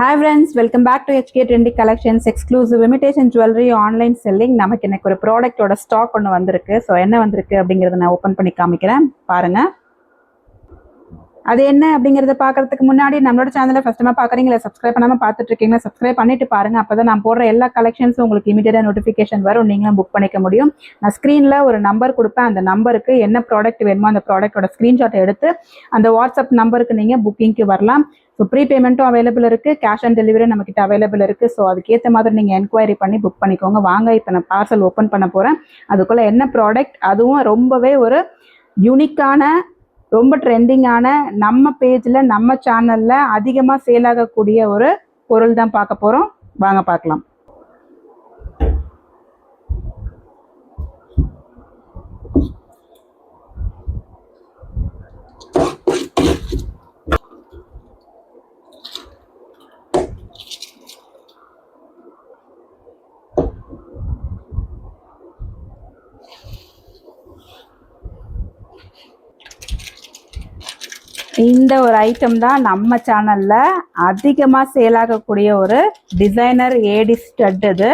Hi friends, welcome back to HK Trendy Collections exclusive imitation jewelry online selling. நமக்கு இன்னைக்கு ஒரு ப்ராடக்ட்டோட stock ஒன்று வந்திருக்கு. ஸோ என்ன வந்திருக்கு அப்படிங்கிறத நான் ஓப்பன் பண்ணி காமிக்கிறேன் பாருங்க. அது என்ன அப்படிங்கிறத பார்க்கறதுக்கு முன்னாடி நம்மளோட சேனலை ஃபர்ஸ்ட் டைம் பார்க்குறீங்களா, சப்ஸ்கிரைப் பண்ணாமல் பார்த்துட்டு இருக்கீங்களா, சப்ஸ்கிரைப் பண்ணிட்டு பாருங்க. அப்பதான் நான் போடுற எல்லா கலெக்ஷன்ஸும் உங்களுக்கு இமீடியட்டாக நோட்டிஃபிகேஷன் வரும், நீங்களும் புக் பண்ணிக்க முடியும். நான் ஸ்க்ரீனில் ஒரு நம்பர் கொடுப்பேன், அந்த நம்பருக்கு என்ன ப்ராடக்ட் வேணுமோ அந்த ப்ராடக்ட்டோட ஸ்க்ரீன்ஷாட் எடுத்து அந்த வாட்ஸ்அப் நம்பருக்கு நீங்கள் புக்கிங்க்கு வரலாம். ஸோ ப்ரீ பேமெண்ட்டும் அவைலபிள் இருக்குது, கேஷ் ஆன் டெலிவரி நம்மக்கிட்ட அவைலபிள் இருக்குது. ஸோ அதுக்கேற்ற மாதிரி நீங்கள் என்கொயரி பண்ணி புக் பண்ணிக்கோங்க. வாங்க இப்போ நான் பார்சல் ஓப்பன் பண்ண போகிறேன். அதுக்குள்ளே என்ன ப்ராடக்ட், அதுவும் ரொம்பவே ஒரு யூனிக்கான ரொம்ப ட்ரெண்டிங்கான நம்ம பேஜில் நம்ம சேனலில் அதிகமாக சேல் ஆகக்கூடிய ஒரு பொருள் தான் பார்க்க போகிறோம். வாங்க பார்க்கலாம். இந்த ஒரு ஐட்டம் தான் நம்ம சேனலில் அதிகமாக சேல் ஆகக்கூடிய ஒரு டிசைனர் ஏடி ஸ்டட். இது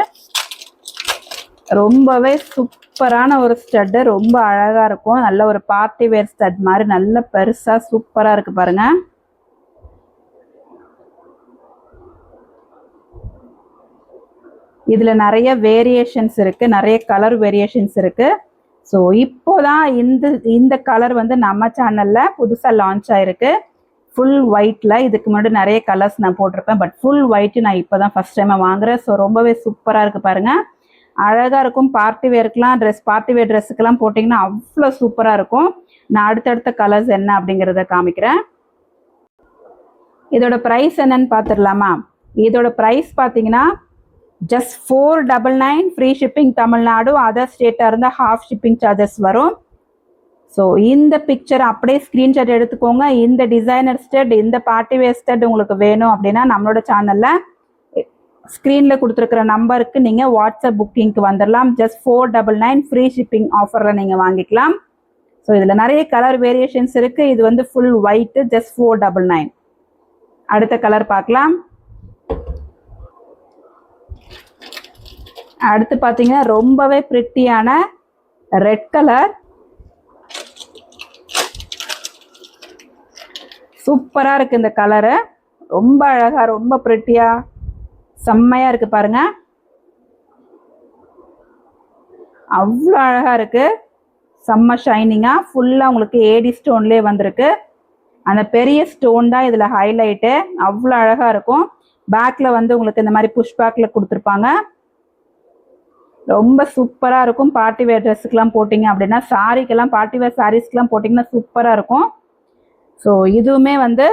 ரொம்பவே சூப்பரான ஒரு ஸ்டட்டு, ரொம்ப அழகாக இருக்கும். நல்ல ஒரு பார்ட்டி வேர் ஸ்டட் மாதிரி நல்ல பெருசாக சூப்பராக இருக்குது பாருங்கள். இதில் நிறைய வேரியேஷன்ஸ் இருக்குது, நிறைய கலர் வேரியேஷன்ஸ் இருக்குது. ஸோ இப்போதான் இந்த கலர் வந்து நம்ம சேனலில் புதுசாக லான்ச் ஆகிருக்கு. ஃபுல் ஒயிட்டில் இதுக்கு முன்னாடி நிறைய கலர்ஸ் நான் போட்டிருப்பேன், பட் ஃபுல் ஒயிட்டு நான் இப்போ தான் ஃபஸ்ட் டைமாக வாங்குகிறேன். ஸோ ரொம்பவே சூப்பராக இருக்குது பாருங்கள், அழகாக இருக்கும். பார்ட்டி வேருக்கெலாம் பார்ட்டி வேர் ட்ரெஸ்ஸுக்கெல்லாம் போட்டிங்கன்னா அவ்வளோ சூப்பராக இருக்கும். நான் அடுத்தடுத்த கலர்ஸ் என்ன அப்படிங்கிறத காமிக்கிறேன். இதோட ப்ரைஸ் என்னன்னு பார்த்துடலாமா? இதோட ப்ரைஸ் பார்த்தீங்கன்னா just 499 free shipping. Tamil Nadu other ஸ்டேட்டாக இருந்தால் ஹாஃப் ஷிப்பிங் சார்ஜஸ் வரும். ஸோ இந்த பிக்சர் அப்படியே ஸ்க்ரீன்ஷாட் எடுத்துக்கோங்க. இந்த டிசைனர் ஸ்டட், இந்த பார்ட்டி வேர் ஸ்டட் உங்களுக்கு வேணும் அப்படின்னா நம்மளோட சேனலில் ஸ்க்ரீனில் கொடுத்துருக்குற நம்பருக்கு நீங்கள் வாட்ஸ்அப் புக்கிங்க்கு வந்துடலாம். ஜஸ்ட் 499 ஃப்ரீ ஷிப்பிங் ஆஃபரில் நீங்கள் வாங்கிக்கலாம். ஸோ இதில் நிறைய கலர் வேரியேஷன்ஸ் இருக்குது. இது வந்து ஃபுல் ஒயிட்டு, ஜஸ்ட் 499. அடுத்த கலர் பார்க்கலாம். அடுத்து பார்த்தீங்கன்னா ரொம்பவே பிரிட்டியான ரெட் கலர், சூப்பராக இருக்குது இந்த கலரு. ரொம்ப அழகாக, ரொம்ப பிரிட்டியாக, செம்மையாக இருக்குது பாருங்க. அவ்வளோ அழகாக இருக்குது, செம்ம ஷைனிங்காக. ஃபுல்லாக உங்களுக்கு ஏடி ஸ்டோன்லேயே வந்திருக்கு. அந்த பெரிய ஸ்டோன் தான் இதில் ஹைலைட்டு, அவ்வளோ அழகாக இருக்கும். பேக்கில் வந்து உங்களுக்கு இந்த மாதிரி புஷ் பேக்கில் கொடுத்துருப்பாங்க. ரொம்ப சூப்பராக இருக்கும். பார்ட்டி வேர் ட்ரெஸ்ஸுக்கெலாம் போட்டிங்க அப்படின்னா, சாரிக்கெல்லாம், பார்ட்டி வேர் சாரீஸ்க்கெலாம் போட்டிங்கன்னா சூப்பராக இருக்கும். ஸோ இதுவுமே வந்து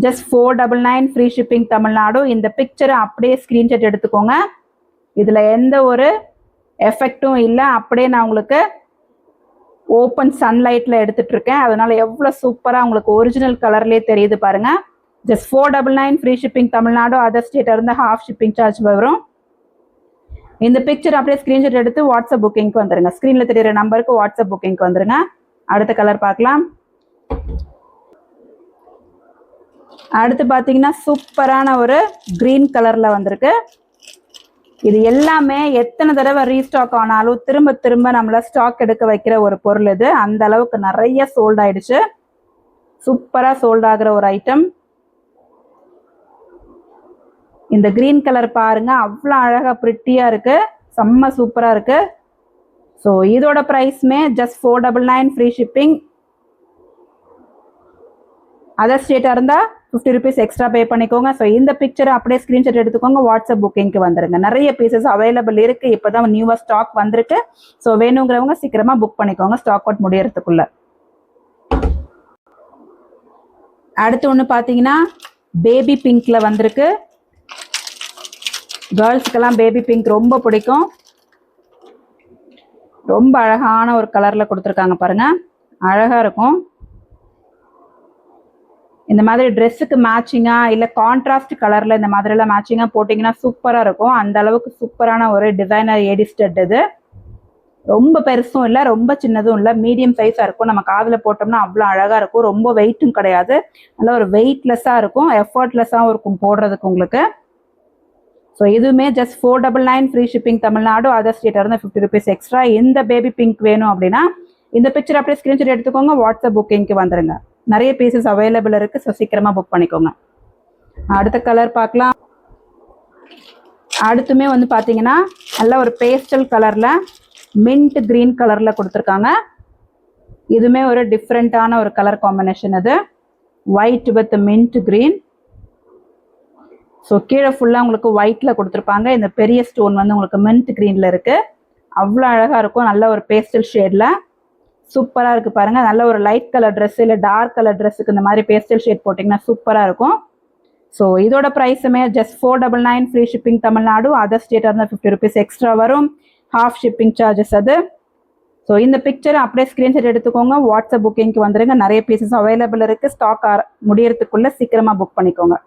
ஜஸ்ட் 499 ஃப்ரீ ஷிப்பிங் தமிழ்நாடு. இந்த பிக்சரை அப்படியே ஸ்க்ரீன்ஷாட் எடுத்துக்கோங்க. இதில் எந்த ஒரு எஃபெக்டும் இல்லை, அப்படியே நான் உங்களுக்கு ஓப்பன் சன்லைட்டில் எடுத்துகிட்ருக்கேன். அதனால் எவ்வளோ சூப்பராக உங்களுக்கு ஒரிஜினல் கலர்லேயே தெரியுது பாருங்கள். Just 499 free shipping Tamil Nadu, other ஸ்டேட்டாக இருந்தால் ஹாஃப் ஷிப்பிங் சார்ஜ் வரும். இந்த பிக்சர் அப்படியே ஸ்க்ரீன்ஷாட் எடுத்து வாட்ஸ்அப் புக்கிங்க்கு வந்துடுங்க. ஸ்க்ரீனில் தெரியுற நம்பருக்கு வாட்ஸ்அப் புக்கிங்க்கு வந்துடுங்க. அடுத்த கலர் பார்க்கலாம். அடுத்து பார்த்தீங்கன்னா சூப்பரான ஒரு க்ரீன் கலரில் வந்திருக்கு. இது எல்லாமே எத்தனை தடவை ரீஸ்டாக் ஆனாலும் திரும்ப திரும்ப நம்மளை ஸ்டாக் எடுக்க வைக்கிற ஒரு பொருள் இது. அந்த அளவுக்கு நிறைய சோல்ட் ஆயிடுச்சு. சூப்பராக சோல்ட் ஆகிற ஒரு ஐட்டம். இந்த கிரீன் கலர் பாருங்க, அவ்வளோ அழகாக பிரிட்டியாக இருக்கு, செம்ம சூப்பராக இருக்கு. ஸோ இதோட ப்ரைஸ்மே ஜஸ்ட் 499 ஃப்ரீ ஷிப்பிங். அதர் ஸ்டேட்டாக இருந்தால் 50 ருபீஸ் எக்ஸ்ட்ரா பே பண்ணிக்கோங்க. ஸோ இந்த பிக்சரை அப்படியே ஸ்க்ரீன்ஷாட் எடுத்துக்கோங்க, வாட்ஸ்அப் புக்கிங்க்கு வந்துடுங்க. நிறைய பீசஸ் அவைலபிள் இருக்குது, இப்போ தான் நியூவாக ஸ்டாக் வந்திருக்கு. ஸோ வேணுங்கிறவங்க சீக்கிரமாக புக் பண்ணிக்கோங்க, ஸ்டாக் அவுட் முடியறதுக்குள்ள. அடுத்து ஒன்று பார்த்தீங்கன்னா பேபி பிங்க்ல வந்திருக்கு. கேர்ள்ஸுக்கெல்லாம் பேபி பிங்க் ரொம்ப பிடிக்கும். ரொம்ப அழகான ஒரு கலரில் கொடுத்துருக்காங்க பாருங்க, அழகாக இருக்கும். இந்த மாதிரி ட்ரெஸ்ஸுக்கு மேட்சிங்காக இல்லை கான்ட்ராஸ்ட் கலரில் இந்த மாதிரிலாம் மேட்சிங்காக போட்டிங்கன்னா சூப்பராக இருக்கும். அந்த அளவுக்கு சூப்பரான ஒரு டிசைனர் ஏடி ஸ்டட் இது. ரொம்ப பெருசும் இல்லை, ரொம்ப சின்னதும் இல்லை, மீடியம் சைஸாக இருக்கும். நம்ம காதில் போட்டோம்னா அவ்வளோ அழகாக இருக்கும். ரொம்ப வெயிட்டும் கிடையாது, நல்லா ஒரு வெயிட்லெஸ்ஸாக இருக்கும், எஃபர்ட்லெஸ்ஸாகவும் இருக்கும் போடுறதுக்கு உங்களுக்கு. ஸோ இதுவுமே just 499 free shipping Tamil Nadu, other ஸ்டேட்டாக இருந்தால் 50 rupees எக்ஸ்ட்ரா. இந்த பேபி பிங்க் வேணும் அப்படின்னா இந்த பிக்சர் அப்படியே ஸ்க்ரீன்ஷாட் எடுத்துக்கோங்க, வாட்ஸ்அப் புக்கிங்க்கு வந்துடுங்க. நிறைய பீசஸ் அவைலபிள் இருக்குது, ஸோ சீக்கிரமாக புக் பண்ணிக்கோங்க. அடுத்த கலர் பார்க்கலாம். அடுத்துமே வந்து பார்த்தீங்கன்னா நல்ல ஒரு பேஸ்டல் கலரில் மின்ட் கிரீன் கலரில் கொடுத்துருக்காங்க. இதுவுமே ஒரு டிஃப்ரெண்ட்டான ஒரு கலர் காம்பினேஷன். அது white with mint green. So கீழே ஃபுல்லாக உங்களுக்கு ஒயிட்டில் கொடுத்துருப்பாங்க. இந்த பெரிய ஸ்டோன் வந்து உங்களுக்கு மின்ட் க்ரீனில் இருக்குது. அவ்வளோ அழகாக இருக்கும், நல்ல ஒரு பேஸ்டல் ஷேடில் சூப்பராக இருக்குது பாருங்கள். நல்ல ஒரு லைட் கலர் ட்ரெஸ் இல்லை டார்க் கலர் ட்ரெஸ்ஸுக்கு இந்த மாதிரி பேஸ்டல் ஷேட் போட்டிங்கன்னா சூப்பராக இருக்கும். ஸோ இதோட ப்ரைஸுமே just 499 free shipping Tamil Nadu, other ஸ்டேட்டாக இருந்தால் 50 rupees எக்ஸ்ட்ரா வரும், ஹாஃப் ஷிப்பிங் சார்ஜஸ் அது. ஸோ இந்த பிக்சரை அப்படியே ஸ்க்ரீன்ஷாட் எடுத்துக்கோங்க, வாட்ஸ்அப் புக்கிங்க்கு வந்துடுங்க. நிறைய பீசஸ் அவைலபிள் இருக்குது, ஸ்டாக் முடியறதுக்குள்ளே சீக்கிரமாக புக் பண்ணிக்கோங்க.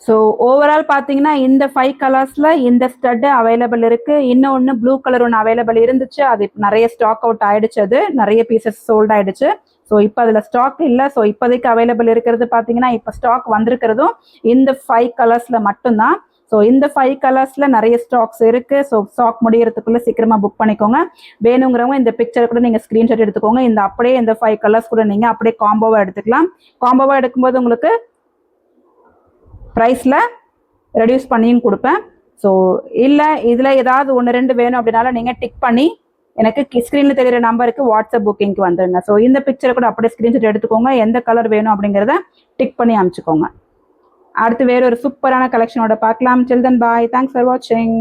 ஸோ ஓவரால் பார்த்தீங்கன்னா இந்த 5 கலர்ஸில் இந்த ஸ்டட்டு அவைலபிள் இருக்குது. இன்னொன்று ப்ளூ கலர் ஒன்று அவைலபிள் இருந்துச்சு, அது நிறைய ஸ்டாக் அவுட் ஆகிடுச்சு, அது நிறைய பீசஸ் சோல்ட் ஆகிடுச்சு. ஸோ இப்போ அதில் ஸ்டாக் இல்லை. ஸோ இப்போதைக்கு அவைலபிள் இருக்கிறது பார்த்தீங்கன்னா இப்போ ஸ்டாக் வந்திருக்கிறதும் இந்த 5 கலர்ஸில் மட்டும்தான். ஸோ இந்த 5 கலர்ஸில் நிறைய ஸ்டாக்ஸ் இருக்குது. ஸோ ஸ்டாக் முடியறதுக்குள்ளே சீக்கிரமாக புக் பண்ணிக்கோங்க. வேணுங்கிறவங்க இந்த பிக்சர் கூட நீங்கள் ஸ்க்ரீன்ஷாட் எடுத்துக்கோங்க. இந்த அப்படியே இந்த 5 கலர்ஸ் கூட நீங்கள் அப்படியே காம்போவாக எடுத்துக்கலாம். காம்போவாக எடுக்கும்போது உங்களுக்கு ப்ரைஸில் ரெடியூஸ் பண்ணியும் கொடுப்பேன். ஸோ இல்லை இதில் ஏதாவது 1-2 வேணும் அப்படின்னாலும் நீங்கள் டிக் பண்ணி எனக்கு ஸ்க்ரீனில் தெரிகிற நம்பருக்கு வாட்ஸ்அப் புக்கிங்க்கு வந்துடுங்க. ஸோ இந்த பிக்சரை கூட அப்படியே ஸ்க்ரீன்ஷாட் எடுத்துக்கோங்க, எந்த கலர் வேணும் அப்படிங்கிறத டிக் பண்ணி அனுப்பிச்சிக்கோங்க. அடுத்து வேறு ஒரு சூப்பரான கலெக்ஷனோட பார்க்கலாம். டில் தென் பாய், தேங்க்ஸ் ஃபார் வாட்சிங்.